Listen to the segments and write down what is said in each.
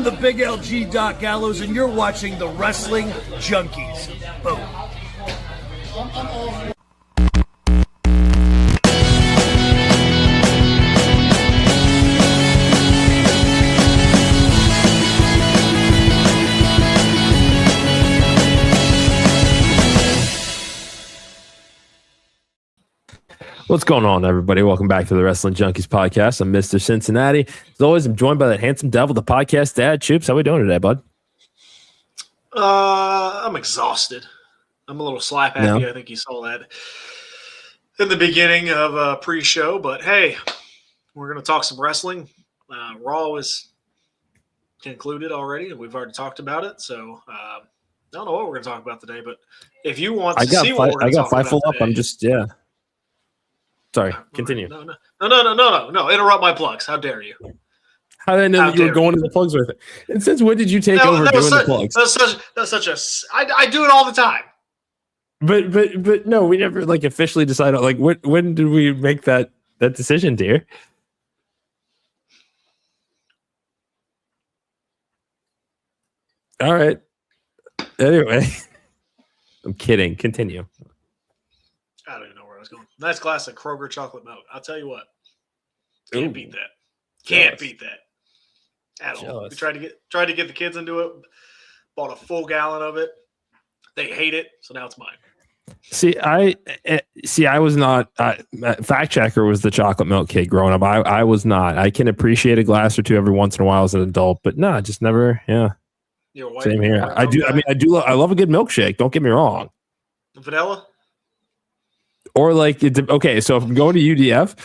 the Big LG Doc Gallows, and you're watching the Wrestling Junkies. Boom. What's going on, everybody? Welcome back to the Wrestling Junkies Podcast. I'm Mr. Cincinnati. As always, I'm joined by that handsome devil, the podcast dad, Choops. How we doing today, bud? I'm exhausted. I'm a little slap happy. No. I think you saw that in the beginning of pre-show. But hey, we're going to talk some wrestling. Raw is concluded already, and we've already talked about it. So I don't know what we're going to talk about today. But if you want to see what we're going to talk about Fightful up. today, I'm just Sorry, continue. No. Interrupt my plugs. How dare you? How did I know that you were going to the plugs with it? And since when did you take over doing the plugs? That's such a. I do it all the time. But no, we never officially decided. When did we make that decision, dear? All right. Anyway, I'm kidding. Continue. I don't even know where I was going. Nice glass of Kroger chocolate milk. I'll tell you what. Can't beat that. Can't beat that at all. We tried to get the kids into it. Bought a full gallon of it. They hate it, so now it's mine. I was not. Fact checker was the chocolate milk kid growing up. I was not. I can appreciate a glass or two every once in a while as an adult, but no, just never. Yeah. You're white. Same here. I do. I mean, I love a good milkshake. Don't get me wrong. Vanilla. Or okay, so if I'm going to UDF,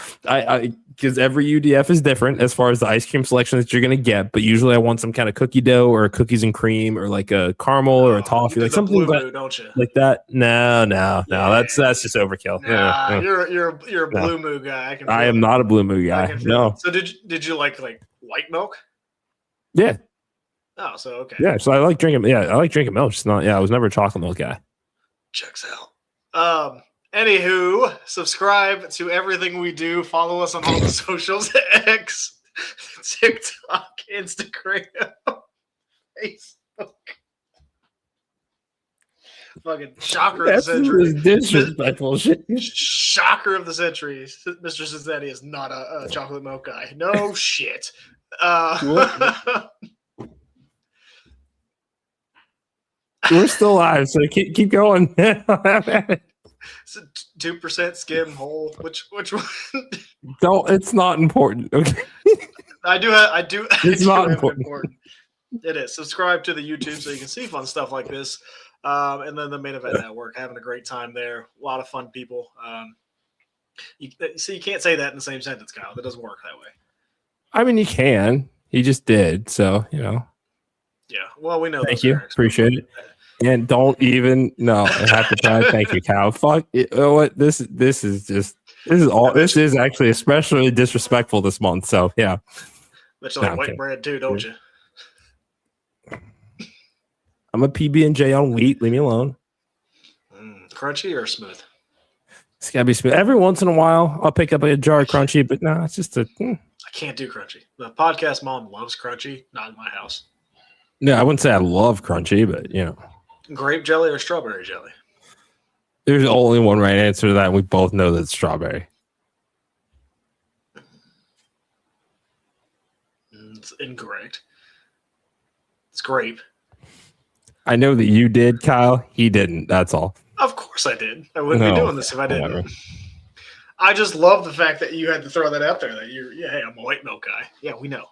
because every UDF is different as far as the ice cream selection that you're going to get, but usually I want some kind of cookie dough or cookies and cream or like a caramel or a toffee, like something don't you? Like that. No, that's just overkill. Nah, you're a Blue Moo guy. I am not a Blue Moo guy. No. So did you like white milk? Yeah. Oh, so okay. Yeah, so I like drinking. Yeah, I like drinking milk. It's not. Yeah, I was never a chocolate milk guy. Checks out. Anywho, subscribe to everything we do. Follow us on all the socials: X, TikTok, Instagram, Facebook. Fucking shocker of the century. Disrespectful shit. Shocker of the century. Mr. Cincinnati is not a chocolate milk guy. No shit. We're still alive, so keep going. 2% skim whole. Which one? Don't. It's not important. Okay. I do. It's not important. It is. Subscribe to the YouTube so you can see fun stuff like this. And then the Main Event Network, having a great time there. A lot of fun people. You can't say that in the same sentence, Kyle. That doesn't work that way. I mean, you can. He just did. So, Yeah. Well, we know. Thank you. Appreciate it. And don't even I have to try. Thank you, Kyle. Fuck. You know what? This is actually especially disrespectful this month. So yeah. But you like white bread too, don't you? I'm a PB&J on wheat. Leave me alone. Crunchy or smooth? It's gotta be smooth. Every once in a while, I'll pick up a jar of crunchy, but no, it's just I can't do crunchy. The podcast mom loves crunchy. Not in my house. No, I wouldn't say I love crunchy, but Grape jelly or strawberry jelly? There's only one right answer to that, and we both know that it's strawberry. It's incorrect. It's grape. I know that you did, Kyle. He didn't. That's all. Of course I did. I wouldn't be doing this if I didn't. Whatever. I just love the fact that you had to throw that out there. That hey, I'm a white milk guy. Yeah, we know.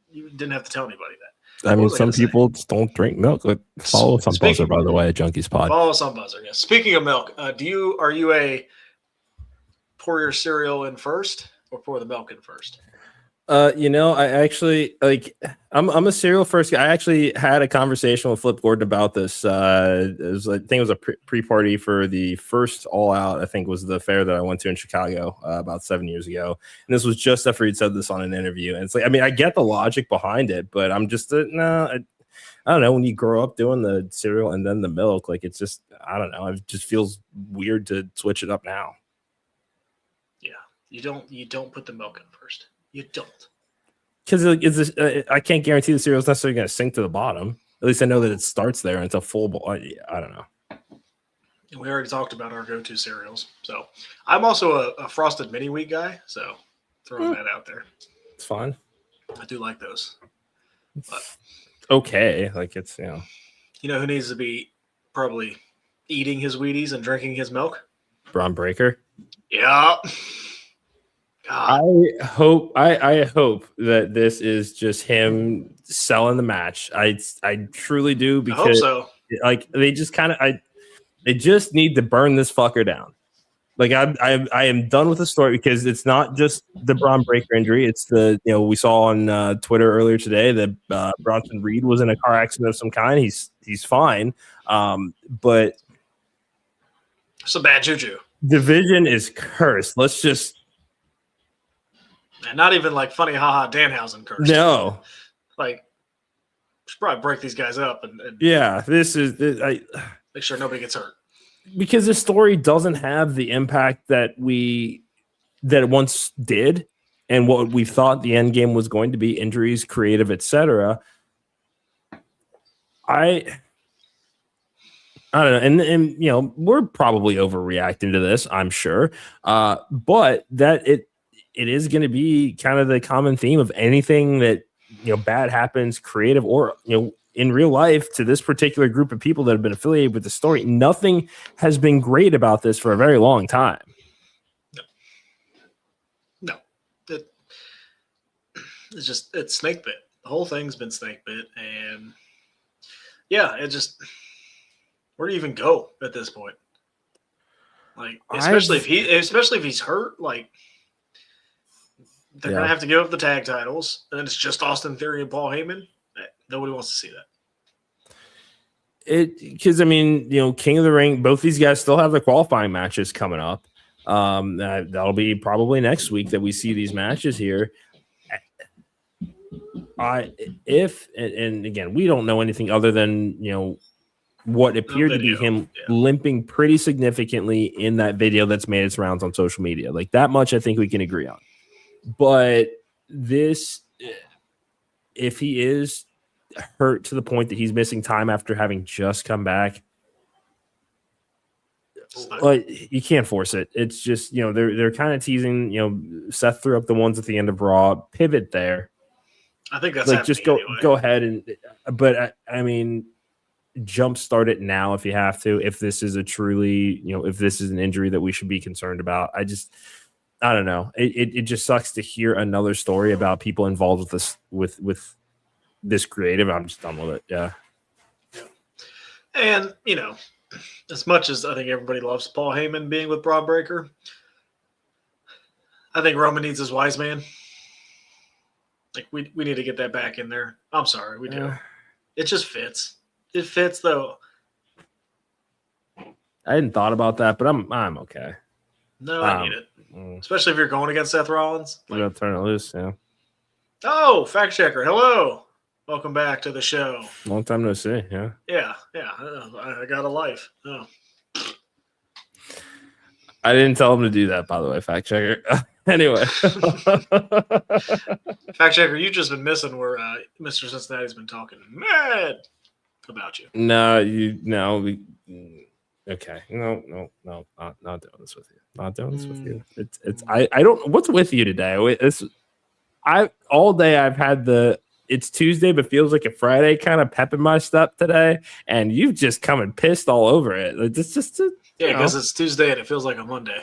You didn't have to tell anybody that. I mean, some people just don't drink milk. Follow some buzzer, by the way, Junkies Pod. Follow some buzzer. Yeah. Speaking of milk, are you a pour your cereal in first or pour the milk in first? I actually I'm a cereal first guy. I actually had a conversation with Flip Gordon about this. I think it was a pre-party for the first All Out. I think was the fair that I went to in Chicago about 7 years ago. And this was just after he'd said this on an interview. And it's like, I mean, I get the logic behind it, but I'm just I don't know. When you grow up doing the cereal and then the milk, it's just I don't know. It just feels weird to switch it up now. Yeah, you don't put the milk in first. You don't. Because I can't guarantee the cereal's necessarily going to sink to the bottom. At least I know that it starts there until full boil. I don't know. We already talked about our go-to cereals. So I'm also a Frosted Mini Wheat guy. So throwing that out there. It's fine. I do like those. But, okay. Like it's, You know who needs to be probably eating his Wheaties and drinking his milk? Bron Breakker. Yeah. God. I hope that this is just him selling the match. I truly do, because I hope so. Like they just they just need to burn this fucker down. Like I am done with the story, because it's not just the Bron Breakker injury. It's the we saw on Twitter earlier today that Bronson Reed was in a car accident of some kind. He's fine, but Some bad juju. division is cursed. Let's just And not even like funny haha Danhausen curse. no. Like should probably break these guys up and Yeah, this is make sure nobody gets hurt. because this story doesn't have the impact that it once did, and what we thought the end game was going to be: injuries, creative, etc. I don't know, and we're probably overreacting to this, I'm sure, but that it is going to be kind of the common theme of anything that bad happens, creative or in real life, to this particular group of people that have been affiliated with the story. Nothing has been great about this for a very long time. No. It's snake bit. The whole thing's been snake bit, and yeah, where do you even go at this point? Like, especially if he's hurt, like they're gonna have to give up the tag titles, and then it's just Austin Theory and Paul Heyman. Nobody wants to see that. Because King of the Ring, both these guys still have their qualifying matches coming up. That'll be probably next week that we see these matches here. And again, we don't know anything other than what appeared to be him limping pretty significantly in that video that's made its rounds on social media. Like, that much I think we can agree on. But this, if he is hurt to the point that he's missing time after having just come back, like, you can't force it. It's just they're kind of teasing. Seth threw up the ones at the end of Raw. Pivot there. I think that's like, just go ahead and. But I mean, jumpstart it now if you have to. If this is a truly if this is an injury that we should be concerned about, I don't know. It just sucks to hear another story about people involved with this with this creative. I'm just done with it. Yeah. And as much as I think everybody loves Paul Heyman being with Bron Breakker, I think Roman needs his wise man. Like, we need to get that back in there. I'm sorry, we do. It just fits. It fits though. I hadn't thought about that, but I'm okay. No, I need it. Especially if you're going against Seth Rollins. You gotta turn it loose, yeah. Oh, fact checker. Hello. Welcome back to the show. Long time no see, yeah. Yeah. I got a life. Oh. I didn't tell him to do that, by the way, fact checker. Anyway. Fact checker, you've just been missing where Mr. Cincinnati's been talking mad about you. Okay. No, not doing this with you. Not doing this with you. It's I don't. What's with you today? All day I've had it's Tuesday but feels like a Friday kind of pep in my step today, and you've just come and pissed all over it. It's just because it's Tuesday and it feels like a Monday.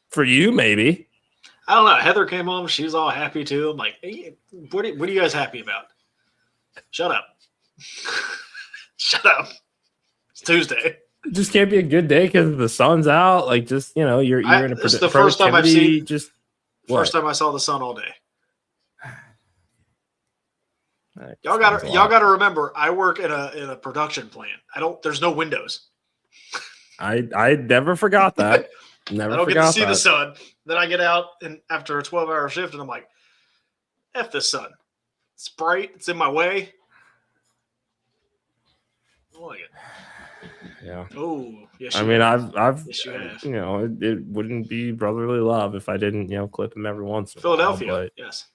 For you, maybe. I don't know. Heather came home. She was all happy too. I'm like, hey, what are you guys happy about? Shut up. Shut up. It's Tuesday. It just can't be a good day because the sun's out. Like, just you're in a it's the first time I've seen. First time I saw the sun all day. Y'all got to remember, I work in a production plant. There's no windows. I never forgot that. I don't get to see the sun. Then I get out and after a 12-hour shift, and I'm like, F this sun. It's bright. It's in my way. I don't like it. Yeah. Oh, yes. I mean, I've yes, you have. It wouldn't be brotherly love if I didn't clip him every once in a Philadelphia. while, Yes.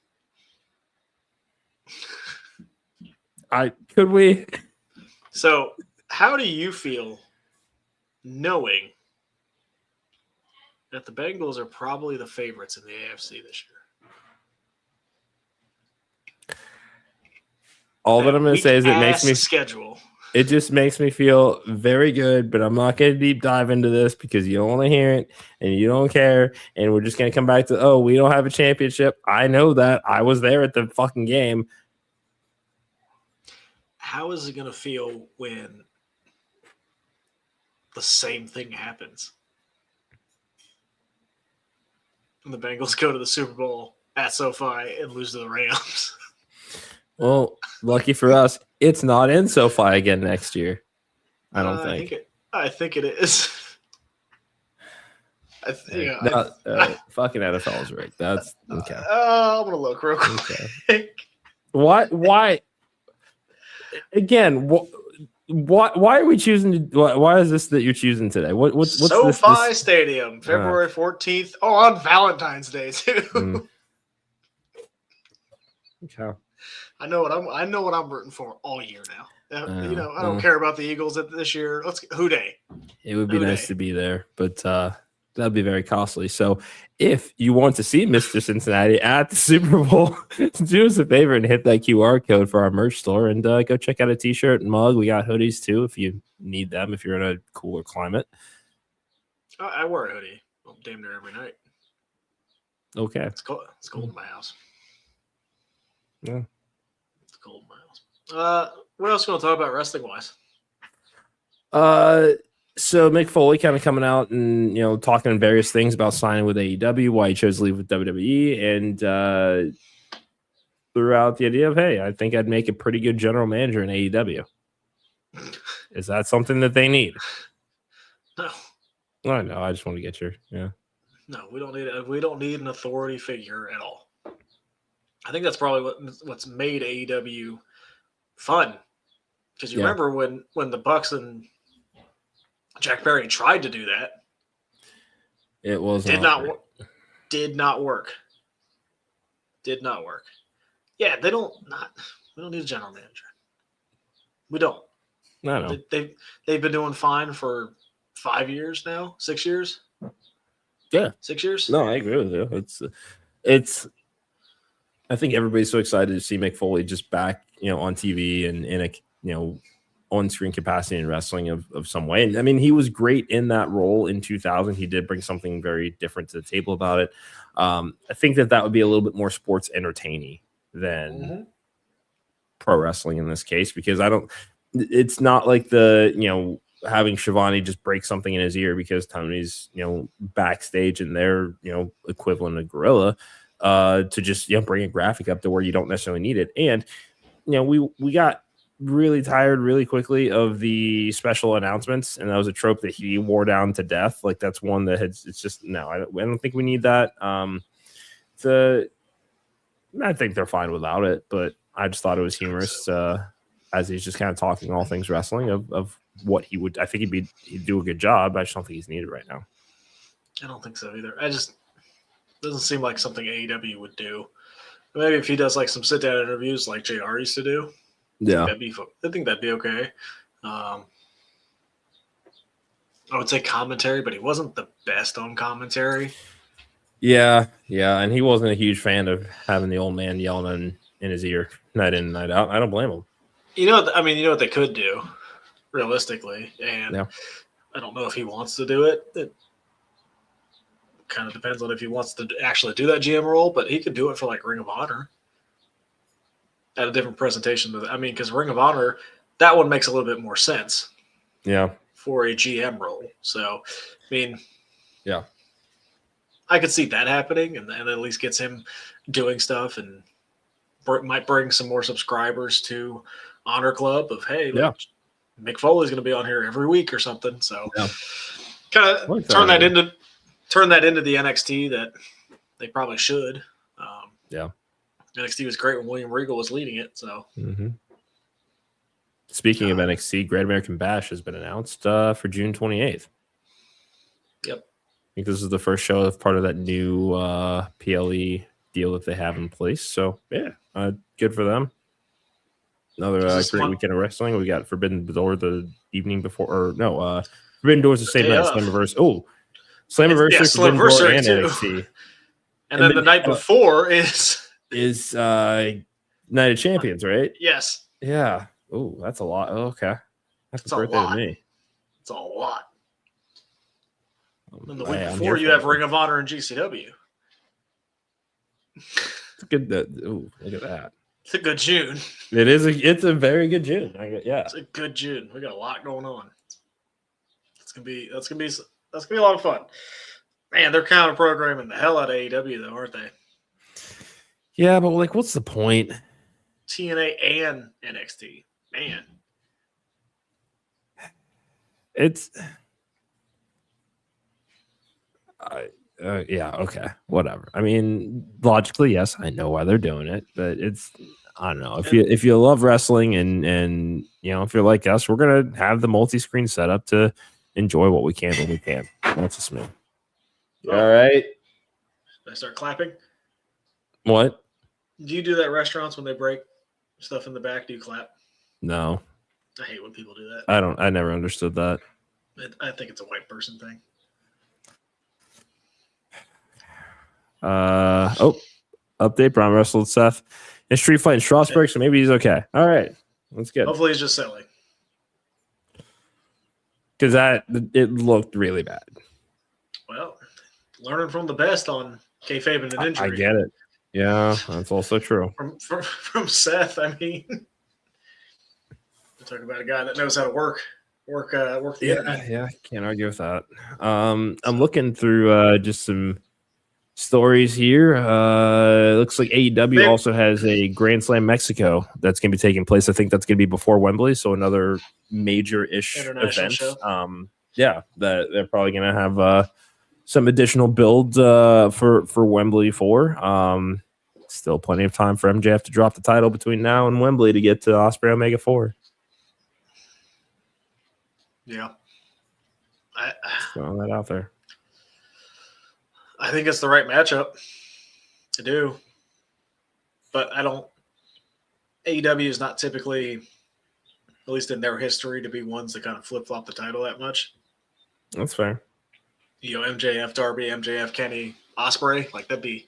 Could we? So, how do you feel knowing that the Bengals are probably the favorites in the AFC this year? All that I'm going to say is it just makes me feel very good, but I'm not going to deep dive into this because you don't want to hear it and you don't care. And we're just going to come back to, we don't have a championship. I know that. I was there at the fucking game. How is it going to feel when the same thing happens? And the Bengals go to the Super Bowl at SoFi and lose to the Rams. Well, lucky for us, it's not in SoFi again next year. I don't think. I think it is. Fucking NFL is rigged. That's okay. I'm gonna look real quick. Okay. Why? Again, why are we choosing? Why is this that you're choosing today? What's SoFi Stadium, February 14th. On Valentine's Day too. Okay. I know what I'm rooting for all year now. I don't care about the Eagles this year. Who day? It would be nice to be there, but that'd be very costly. So if you want to see Mr. Cincinnati at the Super Bowl, do us a favor and hit that QR code for our merch store and go check out a t-shirt and mug. We got hoodies too if you need them, if you're in a cooler climate. I wear a hoodie damn near every night. Okay. It's cold in my house. Yeah. It's cold in my house. What else are we going to talk about wrestling-wise? So Mick Foley kind of coming out and talking various things about signing with AEW, why he chose to leave with WWE, and threw out the idea of, hey, I think I'd make a pretty good general manager in AEW. Is that something that they need? No. I know. I just want to get your No, we don't need an authority figure at all. I think that's probably what's made AEW fun. Because you remember when the Bucks and Jack Perry tried to do that. It was did not work. Yeah, we don't need a general manager. We don't. I know. They've been doing fine for 5 years now, 6 years. Yeah, 6 years. No, I agree with you. It's. I think everybody's so excited to see Mick Foley just back, on TV and in a, on-screen capacity in wrestling of some way. And I mean, he was great in that role in 2000. He did bring something very different to the table about it. I think that would be a little bit more sports entertaining than pro wrestling in this case, because it's not like having Shivani just break something in his ear because Tony's, backstage and their, equivalent of Gorilla. To just bring a graphic up to where you don't necessarily need it. And we got really tired really quickly of the special announcements, and that was a trope that he wore down to death. Like that's one that it's just no, I don't think we need that. I think they're fine without it, but I just thought it was humorous as he's just kind of talking all things wrestling of what he would. I think he'd do a good job. I just don't think he's needed right now. I don't think so either. Doesn't seem like something AEW would do. Maybe if he does like some sit-down interviews like JR used to do. Yeah. I think that'd be okay. I would say commentary, but he wasn't the best on commentary. Yeah, and he wasn't a huge fan of having the old man yelling in his ear night in and night out. I don't blame him. You know what they could do, realistically, and I don't know if he wants to do it. It kind of depends on if he wants to actually do that GM role, but he could do it for like Ring of Honor at a different presentation. Because Ring of Honor, that one makes a little bit more sense. Yeah. For a GM role. So, yeah. I could see that happening, and at least gets him doing stuff and might bring some more subscribers to Honor Club of, hey, Mick Foley's going to be on here every week or something. So, kind of turn that into the NXT that they probably should. NXT was great when William Regal was leading it. So, Speaking of NXT, Great American Bash has been announced for June 28th. Yep. I think this is the first show of part of that new PLE deal that they have in place. So, good for them. Another This is great fun. weekend of wrestling. We got Forbidden Door the evening before, or no, Forbidden Doors the same day night. of. Slammiversary. Oh, Slammiversary, Forbidden Door, Slammiversary and too. NXT. And then the night before is Night of Champions, right? yes. Yeah. Oh, that's a lot. Oh, okay. That's It's a a birthday lot. to me. It's a lot. And the week Hey, I'm before, here you for have it. Ring of Honor and GCW. It's a good. Ooh, look at that. It's a good June. It's a very good June. Yeah. It's a good June. We got a lot going on. That's gonna be a lot of fun. Man, they're counter programming the hell out of AEW though, aren't they? Yeah, but like, what's the point? TNA and NXT. Man. It's. Yeah, okay, whatever. I mean, logically, yes, I know why they're doing it, but it's, I don't know. If you love wrestling and you know, if you're like us, we're gonna have the multi-screen setup to enjoy what we can when we can. That's just me. Oh. All right. Did I start clapping? What? Do you do that at restaurants when they break stuff in the back? Do you clap? No, I hate when people do that. I never understood that. I think it's a white person thing. Update. Bron wrestled Seth in street fight in Strasbourg, so maybe he's okay. All right, let's get. Hopefully he's just silly. Because it looked really bad. Well, learning from the best on kayfabe and an injury. I get it. Yeah, that's also true. From Seth, I mean, we're talking about a guy that knows how to work the internet. Yeah, can't argue with that. I'm looking through just some stories here. Looks like AEW also has a Grand Slam Mexico that's going to be taking place. I think that's going to be before Wembley, so another major-ish International event. show. Yeah, that they're probably going to have some additional build for Wembley for. Still plenty of time for MJF to drop the title between now and Wembley to get to Ospreay Omega 4. Yeah. Throwing that out there. I think it's the right matchup to do. But AEW is not typically, at least in their history, to be ones that kind of flip-flop the title that much. That's fair. You know, MJF, Darby, MJF, Kenny, Ospreay, like that'd be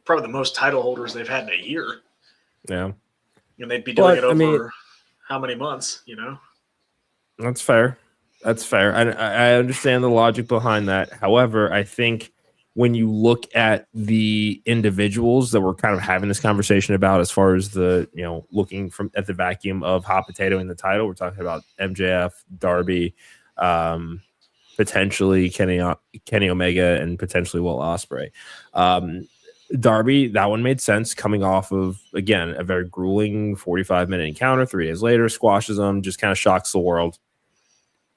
probably the most title holders they've had in a year. Yeah. And they'd be doing it over how many months, you know? That's fair. That's fair. I understand the logic behind that. However, I think when you look at the individuals that we're kind of having this conversation about, as far as the, you know, looking at the vacuum of hot potato in the title, we're talking about MJF, Darby, potentially Kenny Omega, and potentially Will Ospreay. Darby, that one made sense coming off of, again, a very grueling 45-minute encounter. 3 days later, squashes them, just kind of shocks the world.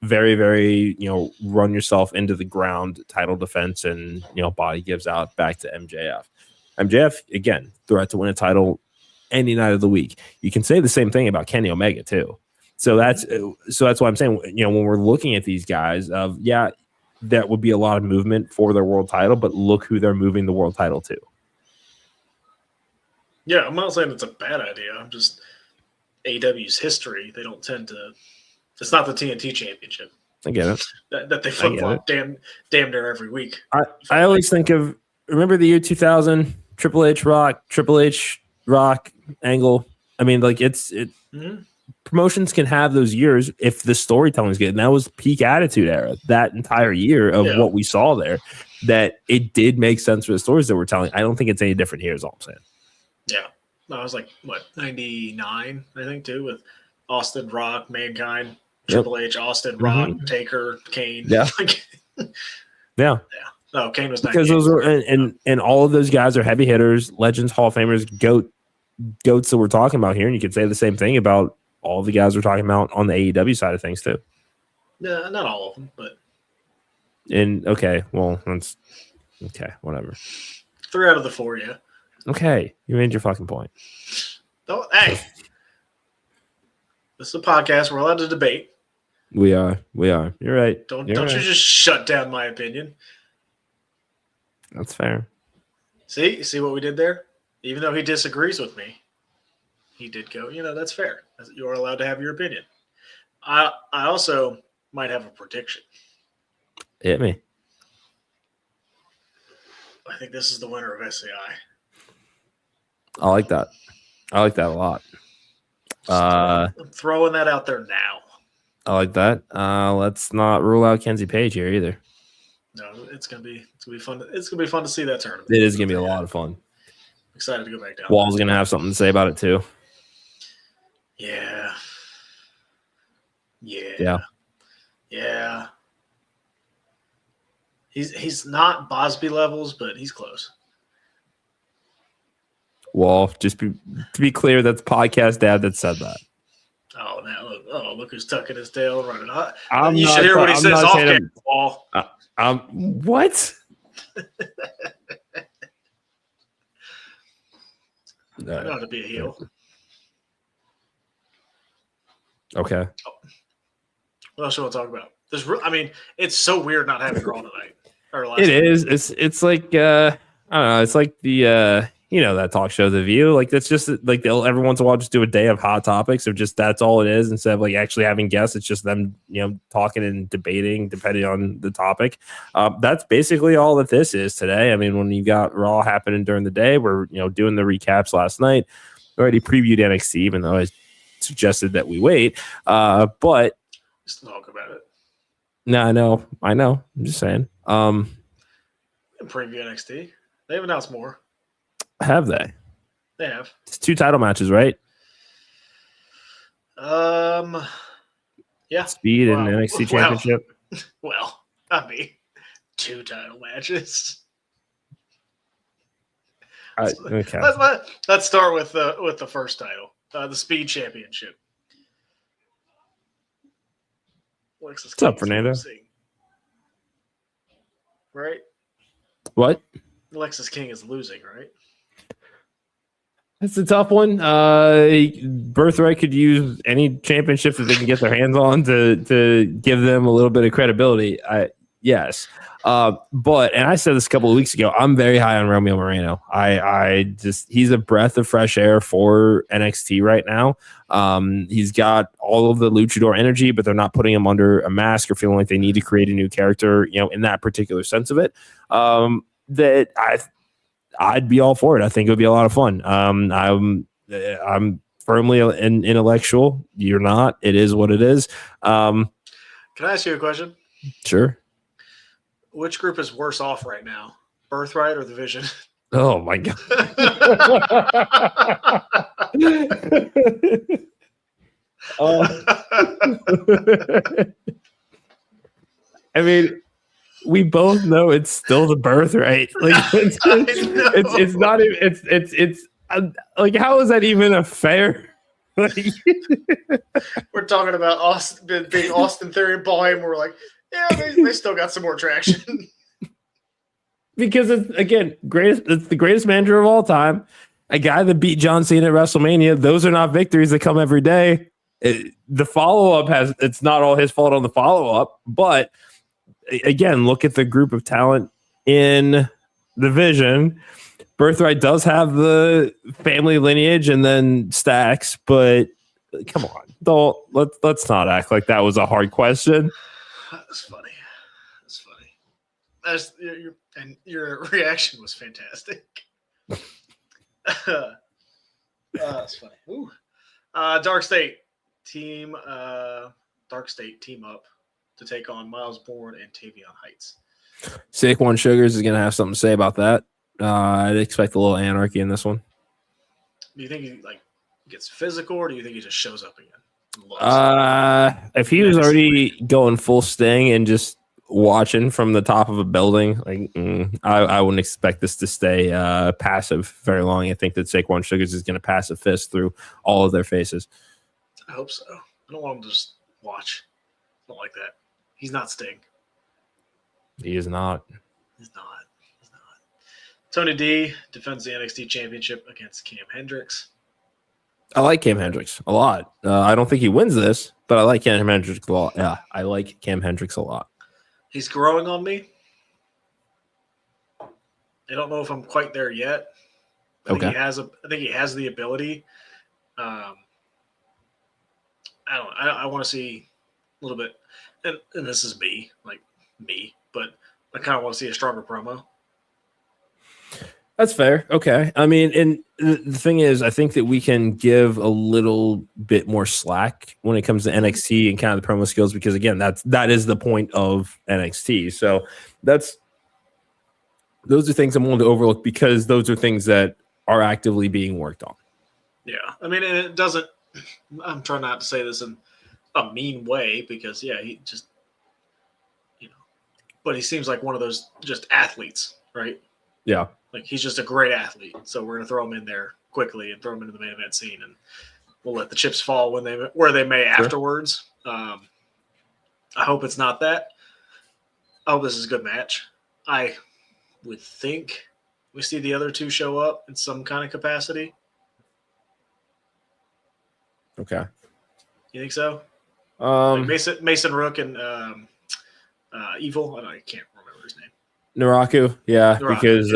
Very, very, you know, run yourself into the ground title defense, and, you know, body gives out back to MJF. MJF, again, threat to win a title any night of the week. You can say the same thing about Kenny Omega too. So that's why I'm saying, you know, when we're looking at these guys, that would be a lot of movement for their world title, but look who they're moving the world title to. Yeah, I'm not saying it's a bad idea. I'm just AEW's history. They don't tend to. It's not the TNT Championship. I get it. That they flip flop damn near every week. I always think of, remember the year 2000, Triple H Rock Angle. I mean, like promotions can have those years if the storytelling is good. And that was peak Attitude Era, that entire year of what we saw there, that it did make sense for the stories that we're telling. I don't think it's any different here, is all I'm saying. Yeah. No, I was like, 99, I think, too, with Austin, Rock, Mankind, Triple H, Austin, Rock, Taker, Kane. Yeah. Yeah. No, Kane was 98. Because those are, and all of those guys are heavy hitters, legends, Hall of Famers, goats that we're talking about here. And you could say the same thing about all the guys we're talking about on the AEW side of things, too. Yeah, not all of them, but. Okay, well, that's okay, whatever. 3 out of the 4, yeah. Okay, you made your fucking point. Hey, this is a podcast. We're allowed to debate. We are. You're right. Don't you just shut down my opinion. That's fair. See what we did there? Even though he disagrees with me. he did go. That's fair. You're allowed to have your opinion. I also might have a prediction. Hit me. I think this is the winner of SCI. I like that. I like that a lot. I'm throwing that out there now. I like that. Let's not rule out Kenzie Page here either. No, it's gonna be fun. It's gonna be fun to see that tournament. It is gonna be a lot of fun. Excited to go back down. Wall's gonna have something to say about it too. Yeah. He's not Bosby levels, but he's close. Wall, just to be clear, that's podcast dad that said that. Oh, now look who's tucking his tail and running. You should hear what he says off camera, Wall. What? I know how to be a heel. Okay. What else do you want to talk about? It's so weird not having Raw tonight. It is. It's like I don't know. It's like the that talk show, The View. Like that's just like they'll every once in a while just do a day of hot topics of just that's all it is instead of like actually having guests. It's just them talking and debating depending on the topic. That's basically all that this is today. I mean, when you got Raw happening during the day, we're doing the recaps last night. We already previewed NXT, even though I suggested that we wait. But just talk about it. No, I know. I'm just saying. Preview NXT. They've announced more. Have they? They have. It's 2 title matches, right? Yeah. Speed and NXT Championship. Well, 2 title matches. Okay. Let's start with the first title, the Speed Championship. What's up, Fernando? Right? What? Lexis King is losing, right? It's a tough one. Birthright could use any championships that they can get their hands on to give them a little bit of credibility. Yes. But I said this a couple of weeks ago, I'm very high on Romeo Moreno. He's a breath of fresh air for NXT right now. He's got all of the luchador energy, but they're not putting him under a mask or feeling like they need to create a new character, in that particular sense of it. I'd be all for it. I think it would be a lot of fun. I'm firmly an intellectual. You're not. It is what it is. Can I ask you a question? Sure. Which group is worse off right now, Birthright or the Vision? Oh my god! I mean, we both know it's still the Birthright. Like it's not even. It's like, how is that even a fair? We're talking about being Austin Theory and Paul Heyman. We're like, yeah, they still got some more traction. Because it's the greatest manager of all time, a guy that beat John Cena at WrestleMania. Those are not victories that come every day. The follow-up it's not all his fault on the follow-up, but again, look at the group of talent in the Vision. Birthright does have the family lineage and then stacks, but come on, let's not act like that was a hard question. That's funny. Your reaction was fantastic. That's funny. Ooh. DarkState team up to take on Myles, Borne, and Tavion Heights. Saquon Sugars is going to have something to say about that. I'd expect a little anarchy in this one. Do you think he gets physical, or do you think he just shows up again? If he was already going full Sting and just watching from the top of a building, I wouldn't expect this to stay passive very long. I think that Saquon Sugars is going to pass a fist through all of their faces. I hope so. I don't want him to just watch. Not like that. He's not Sting. He is not. He's not. Tony D defends the NXT Championship against Kam Hendrix. I like Kam Hendrix a lot. I don't think he wins this, but I like Kam Hendrix a lot. Yeah, I like Kam Hendrix a lot. He's growing on me. I don't know if I'm quite there yet. I think he has the ability. I don't know. I want to see a little bit, and this is me, but I kind of want to see a stronger promo. That's fair. Okay. I mean, and the thing is, I think that we can give a little bit more slack when it comes to NXT and kind of the promo skills, because again, that is the point of NXT. So those are things I'm willing to overlook because those are things that are actively being worked on. Yeah. I mean, and it doesn't, I'm trying not to say this in a mean way because, yeah, he just, but he seems like one of those just athletes, right? Yeah. Like he's just a great athlete. So we're going to throw him in there quickly and throw him into the main event scene, and we'll let the chips fall where they may afterwards. I hope it's not that. I hope this is a good match. I would think we see the other two show up in some kind of capacity. Okay. You think so? Like Mason Rook and Evil. I can't remember his name. Naraku, because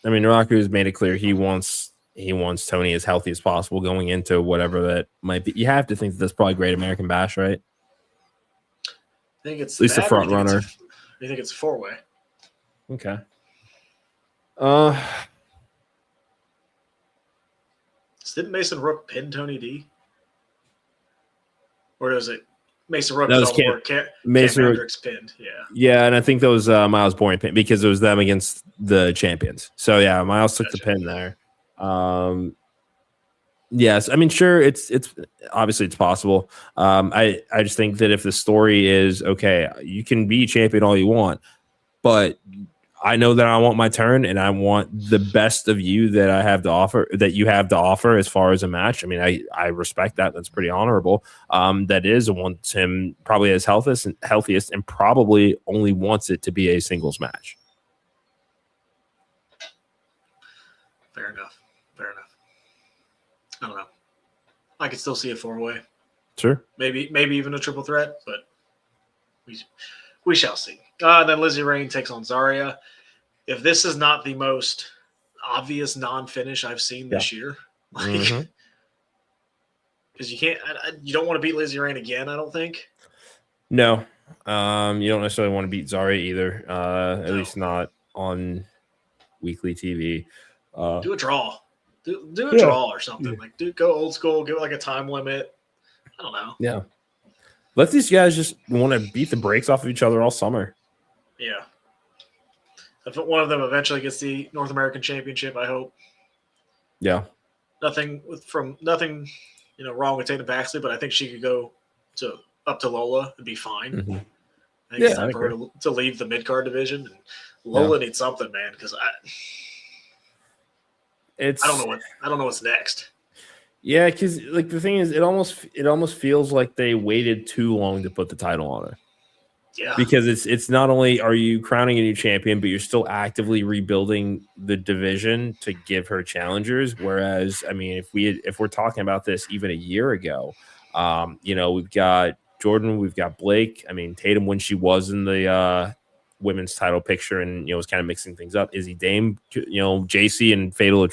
Naraku's made it clear he wants Tony as healthy as possible going into whatever that might be. You have to think that that's probably Great American Bash, right? I think it's at least the front runner. I think it's a 4-way. Okay. Didn't Mason Rook pin Tony D? Or was it Mason Rook? That was Mason Kam Hendrix pinned. Yeah. Yeah, and I think that was Myles Borne pin because it was them against the champions. So yeah, Myles took the pin there. Yes, I mean, sure, it's obviously it's possible. I just think that if the story is okay, you can be champion all you want, but I know that I want my turn and I want the best of you that I have to offer, that you have to offer as far as a match. I mean, I respect that. That's pretty honorable. That is, wants him probably as healthiest and probably only wants it to be a singles match. Fair enough. I don't know. I could still see a 4-way. Sure. Maybe even a triple threat, but we shall see. Then Lizzy Rain takes on Zaria. If this is not the most obvious non-finish I've seen this year, because you don't want to beat Lizzy Rain again, I don't think. No, you don't necessarily want to beat Zaria either. At least not on weekly TV. Do a draw. Do a draw or something. Go old school. Give it like a time limit. I don't know. Yeah. Let these guys just want to beat the brakes off of each other all summer. Yeah. If one of them eventually gets the North American Championship, I hope. Yeah. Nothing wrong with Tatum Paxley, but I think she could go up to Lola and be fine. Mm-hmm. I think it's time for her to leave the mid-card division. And Lola needs something, man, because I don't know what's next. Yeah, because the thing is, it almost feels like they waited too long to put the title on her. Yeah, because it's not only are you crowning a new champion, but you're still actively rebuilding the division to give her challengers. Whereas, I mean, if we're talking about this even a year ago, we've got Jordan, we've got Blake. I mean, Tatum when she was in the women's title picture and was kind of mixing things up. Izzy Dame, JC and Fatal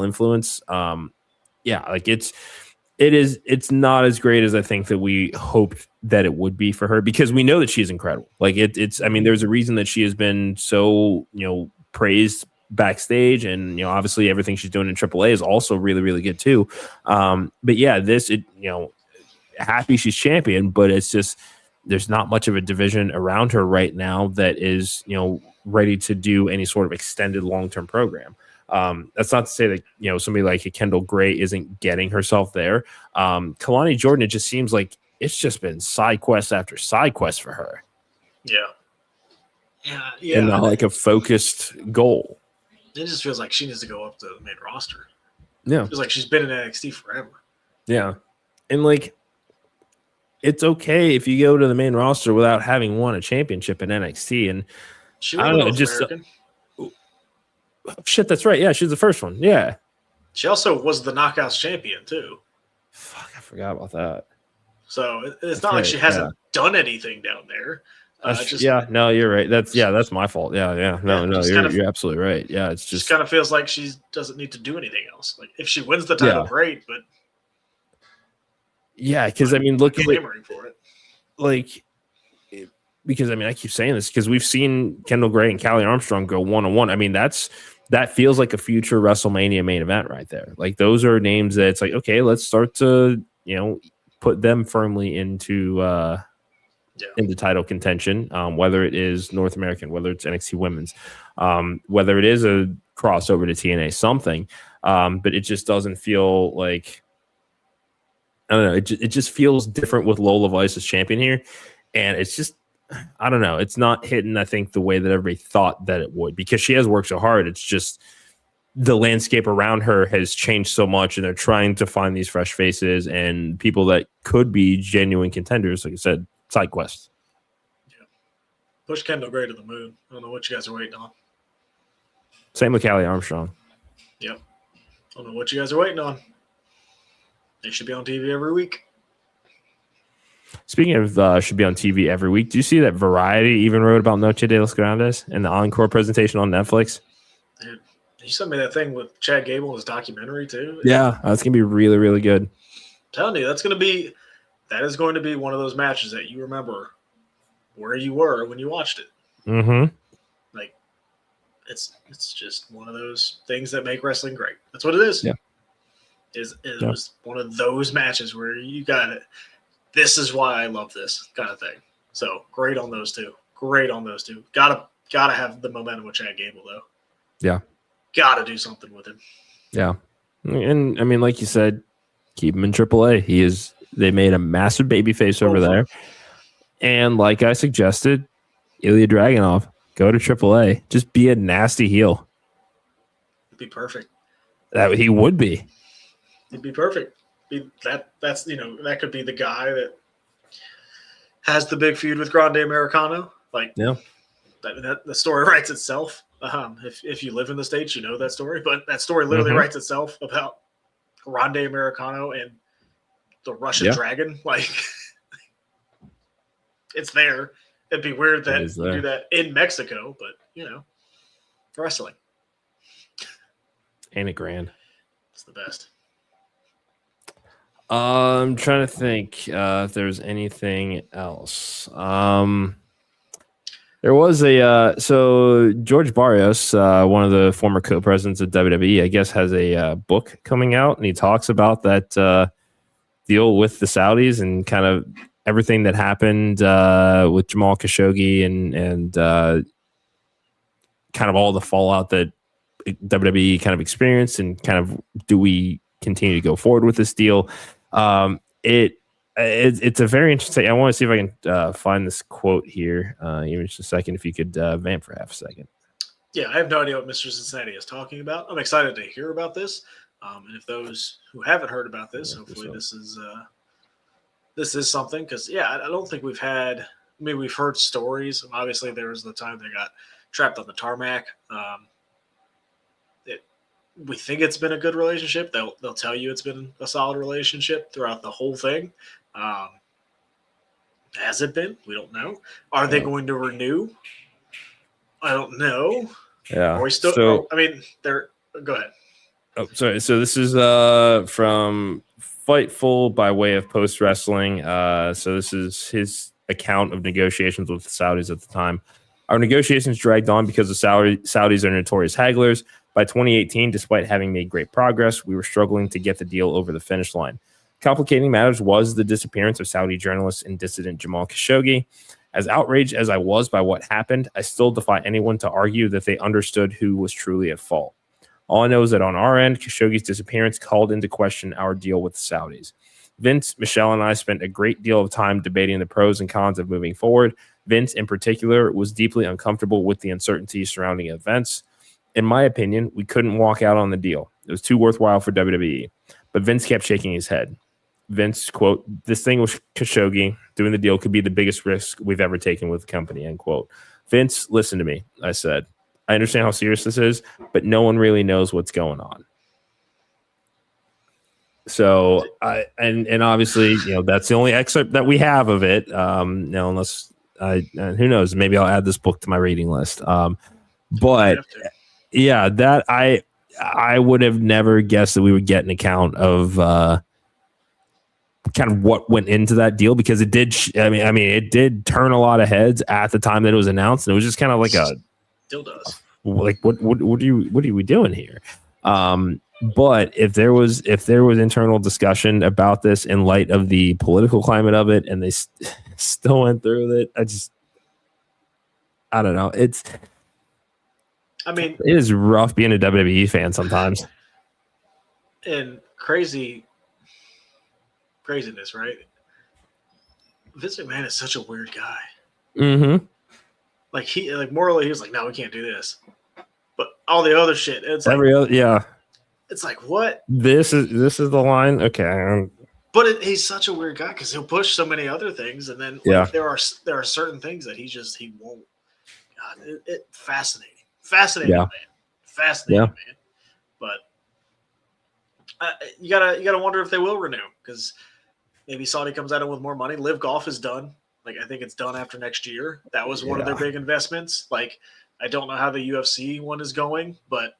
Influence. It's not as great as I think that we hoped that it would be for her, because we know that she's incredible. I mean, there's a reason that she has been so, praised backstage, and, obviously everything she's doing in AAA is also really, really good too. But yeah, happy she's champion, but it's just, there's not much of a division around her right now that is, ready to do any sort of extended long-term program. That's not to say that, somebody like a Kendall Gray isn't getting herself there. Kalani Jordan, it just seems like it's just been side quest after side quest for her. Yeah. And not like a focused goal. It just feels like she needs to go up to the main roster. Yeah. It feels like she's been in NXT forever. Yeah. And it's okay if you go to the main roster without having won a championship in NXT. And she I don't know, just American. Shit, that's right. Yeah, she's the first one. Yeah. She also was the Knockouts champion too. Fuck, I forgot about that. So it's not like she hasn't done anything down there. No, you're right. That's my fault. You're absolutely right. Yeah, it's just kind of feels like she doesn't need to do anything else. Like if she wins the title, great, but because I mean, look at clamoring for it. Like, because I mean, I keep saying this because we've seen Kendall Gray and Callie Armstrong go 1-on-1. I mean, that feels like a future WrestleMania main event right there. Like those are names that it's like, okay, let's start to put them firmly into title contention, whether it is North American, whether it's NXT Women's, whether it is a crossover to TNA, something. But it just doesn't feel like, I don't know. It just feels different with Lola Vice as champion here. And it's just, I don't know. It's not hitting, I think, the way that everybody thought that it would, because she has worked so hard. It's just the landscape around her has changed so much, and they're trying to find these fresh faces and people that could be genuine contenders. Like I said, side quest. Yeah. Push Kendall Gray to the moon. I don't know what you guys are waiting on. Same with Callie Armstrong. Yep. I don't know what you guys are waiting on. They should be on TV every week. Speaking of should be on TV every week, do you see that Variety even wrote about Noche de los Grandes and the Encore presentation on Netflix? Dude, you sent me that thing with Chad Gable in his documentary too. Yeah, that's gonna be really, really good. I'm telling you, that is going to be one of those matches that you remember where you were when you watched it. Mm-hmm. Like it's just one of those things that make wrestling great. That's what it is. Yeah. It was one of those matches where you got it. This is why I love this kind of thing. So great on those two. Gotta have the momentum with Chad Gable though. Yeah. Gotta do something with him. Yeah. And I mean, like you said, keep him in AAA. They made a massive babyface over there. And like I suggested, Ilya Dragunov, go to AAA. Just be a nasty heel. It'd be perfect. That he would be. It'd be perfect. That's that could be the guy that has the big feud with Grande Americano. Like, yeah, that the story writes itself. If you live in the States, you know that story. But that story literally writes itself about Grande Americano and the Russian Dragon. Like, it's there. It'd be weird that you do that in Mexico, but wrestling. Ain't it grand? It's the best. I'm trying to think if there's anything else. There was so George Barrios, one of the former co-presidents of WWE, I guess, has a book coming out, and he talks about that deal with the Saudis and kind of everything that happened with Jamal Khashoggi and kind of all the fallout that WWE kind of experienced, and kind of do we continue to go forward with this deal. It's a very interesting. I want to see if I can find this quote here. Give me just a second. If you could vamp for half a second. Yeah, I have no idea what Mr. Cincinnati is talking about. I'm excited to hear about this. And if those who haven't heard about this, hopefully this is something. Because I don't think we've had. I mean, we've heard stories. Obviously, there was the time they got trapped on the tarmac. We think it's been a good relationship. They'll tell you it's been a solid relationship throughout the whole thing. Has it been? We don't know. Are they going to renew? I don't know. Yeah. Are we still? So, I mean, they're. Go ahead. Oh, sorry. So this is from Fightful by way of Post Wrestling. So this is his account of negotiations with the Saudis at the time. Our negotiations dragged on because the Saudis are notorious hagglers. By 2018, despite having made great progress, we were struggling to get the deal over the finish line. Complicating matters was the disappearance of Saudi journalist and dissident Jamal Khashoggi. As outraged as I was by what happened, I still defy anyone to argue that they understood who was truly at fault. All I know is that on our end, Khashoggi's disappearance called into question our deal with the Saudis. Vince, Michelle, and I spent a great deal of time debating the pros and cons of moving forward. Vince, in particular, was deeply uncomfortable with the uncertainty surrounding events. In my opinion, we couldn't walk out on the deal. It was too worthwhile for WWE. But Vince kept shaking his head. Vince, quote, "This thing with Khashoggi, doing the deal could be the biggest risk we've ever taken with the company," end quote. Vince, listen to me, I said. I understand how serious this is, but no one really knows what's going on. So, and obviously, that's the only excerpt that we have of it. Unless And who knows? Maybe I'll add this book to my reading list. But yeah, that I would have never guessed that we would get an account of kind of what went into that deal, because it did. It did turn a lot of heads at the time that it was announced, and it was just kind of like still does. Like what are we doing here? But if there was internal discussion about this in light of the political climate of it, and they still went through with it, I don't know. It is rough being a WWE fan sometimes. And craziness, right? Vince McMahon is such a weird guy. Mm-hmm. Like morally, he was like, "No, we can't do this." But all the other shit, it's It's like, what? This is the line. Okay. But he's such a weird guy because he'll push so many other things, and then there are certain things that he won't. God, fascinating, man, fascinating, man. But you gotta wonder if they will renew, because maybe Saudi comes at it with more money. Live Golf is done. Like, I think it's done after next year. That was one of their big investments. Like, I don't know how the UFC one is going, but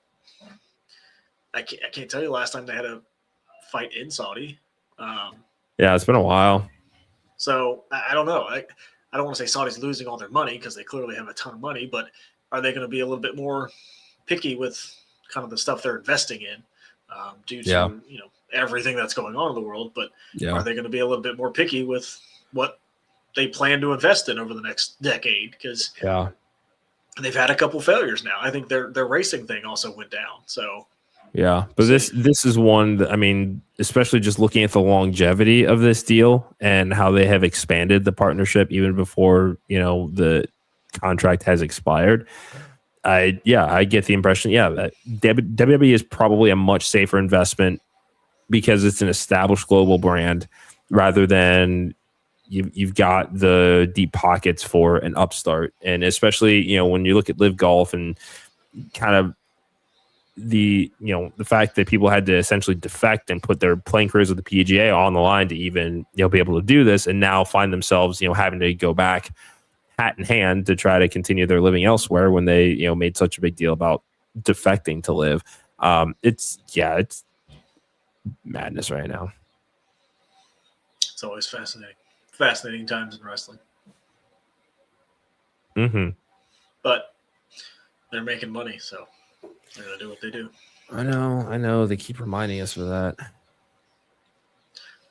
I can't tell you last time they had a fight in Saudi. It's been a while. So I don't know. I don't want to say Saudi's losing all their money, because they clearly have a ton of money, but are they going to be a little bit more picky with kind of the stuff they're investing in due to everything that's going on in the world? But are they going to be a little bit more picky with what they plan to invest in over the next decade? Because they've had a couple failures now. I think their racing thing also went down. So. Yeah, but this is one that, especially just looking at the longevity of this deal and how they have expanded the partnership even before, the contract has expired. I get the impression, that WWE is probably a much safer investment because it's an established global brand rather than you've got the deep pockets for an upstart. And especially, when you look at Live Golf and kind of the fact that people had to essentially defect and put their playing careers with the PGA on the line to even be able to do this, and now find themselves having to go back hat in hand to try to continue their living elsewhere when they made such a big deal about defecting to Live. It's madness right now. It's always fascinating times in wrestling. Mm-hmm. But they're making money, so they're going to do what they do. I know. They keep reminding us of that.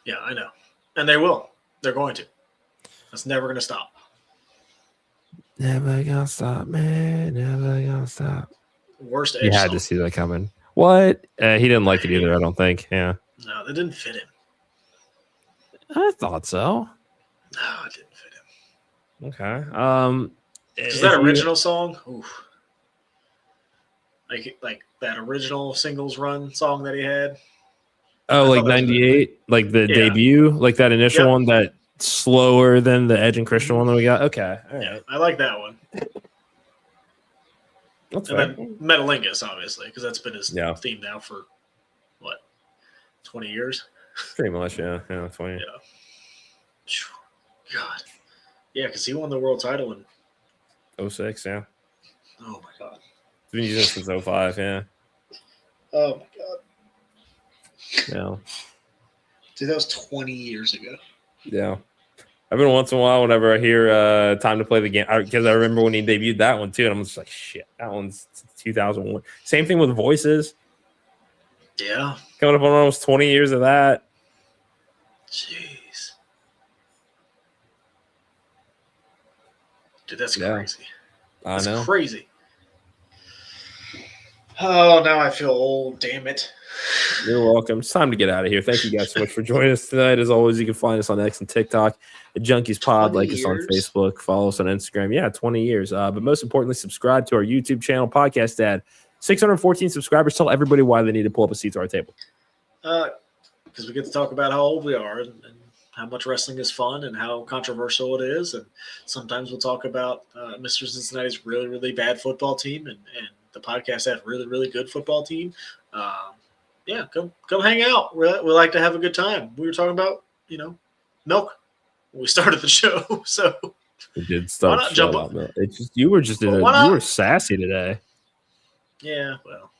Yeah, I know. And they will. They're going to. That's never going to stop. Never gonna stop, man. Never gonna stop. Worst Edge You had song. to see that coming. What? He didn't like it either, I don't think. Yeah. No, that didn't fit him. I thought so. No, it didn't fit him. Okay. Is that original song? Oof. Like that original singles run song that he had. Oh, like 98, like the debut, like that initial one, that slower than the Edge and Christian one that we got. Okay, all right. Yeah, I like that one. That's and fair. then Metalingus, obviously, because that's been his theme now for 20 years. Pretty much, yeah, 20. Yeah. God, yeah, because he won the world title in 06, yeah. Oh my God. He's been using it since 05, yeah. Oh my God. Yeah. Dude, that was 20 years ago. Yeah. I've been once in a while whenever I hear Time to Play the Game, because I remember when he debuted that one too, and I'm just like, shit, that one's 2001. Same thing with Voices. Yeah. Coming up on almost 20 years of that. Jeez. Dude, that's crazy. That's crazy. Oh, now I feel old. Damn it. You're welcome. It's time to get out of here. Thank you guys so much for joining us tonight. As always, you can find us on X and TikTok at Junkies Pod. Like us on Facebook. Follow us on Instagram. Yeah, 20 years. But most importantly, subscribe to our YouTube channel, Podcast Dad. 614 subscribers. Tell everybody why they need to pull up a seat to our table. Because we get to talk about how old we are and how much wrestling is fun and how controversial it is. And sometimes we'll talk about Mr. Cincinnati's really, really bad football team and the podcast has really, really good football team. Yeah, come hang out. We like to have a good time. We were talking about, milk when we started the show. So We did Why start. not jump up? It's just you were just Well, you why not? were sassy today. Yeah, well,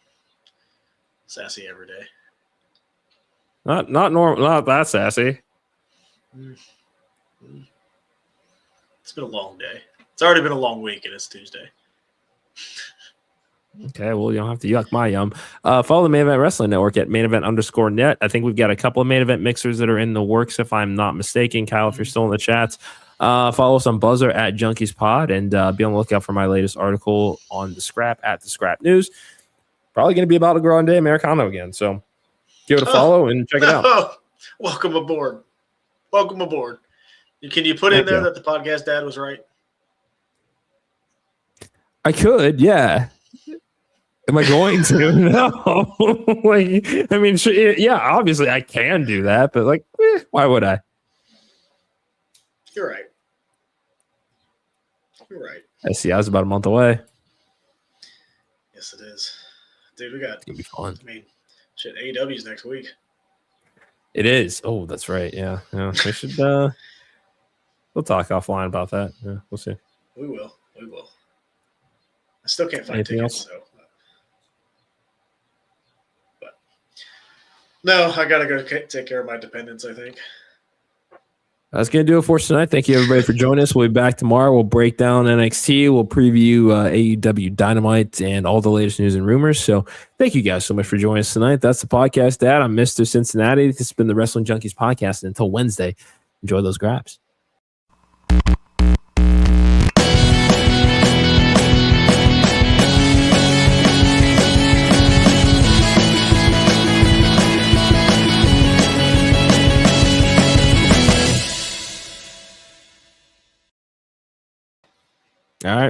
sassy every day. Not normal. Not that sassy. It's been a long day. It's already been a long week, and it's Tuesday. Okay, well, you don't have to yuck my yum. Follow the Main Event Wrestling Network at main_event_net. I think we've got a couple of main event mixers that are in the works, if I'm not mistaken. Kyle, if you're still in the chats, follow us on Buzzer at Junkies Pod, and be on the lookout for my latest article on the Scrap at the Scrap News. Probably going to be about the Grande Americano again, so give it a follow and check it out. Welcome aboard. Welcome aboard. Can you put in there that the podcast dad was right? I could, yeah. Am I going to? No. I mean, yeah, obviously I can do that, but why would I? You're right. You're right. SCI is about a month away. Yes, it is. Dude, we got... It's going to be fun. I mean, shit, AEW's next week. It is. Oh, that's right. Yeah. We should... we'll talk offline about that. Yeah, we'll see. We will. I still can't find Anything tickets, else? so... But... No, I gotta go take care of my dependents, I think. That's going to do it for us tonight. Thank you, everybody, for joining us. We'll be back tomorrow. We'll break down NXT. We'll preview AEW Dynamite and all the latest news and rumors. So thank you guys so much for joining us tonight. That's the podcast, Dad. I'm Mr. Cincinnati. This has been the Wrestling Junkies Podcast. And until Wednesday, enjoy those grabs. All right.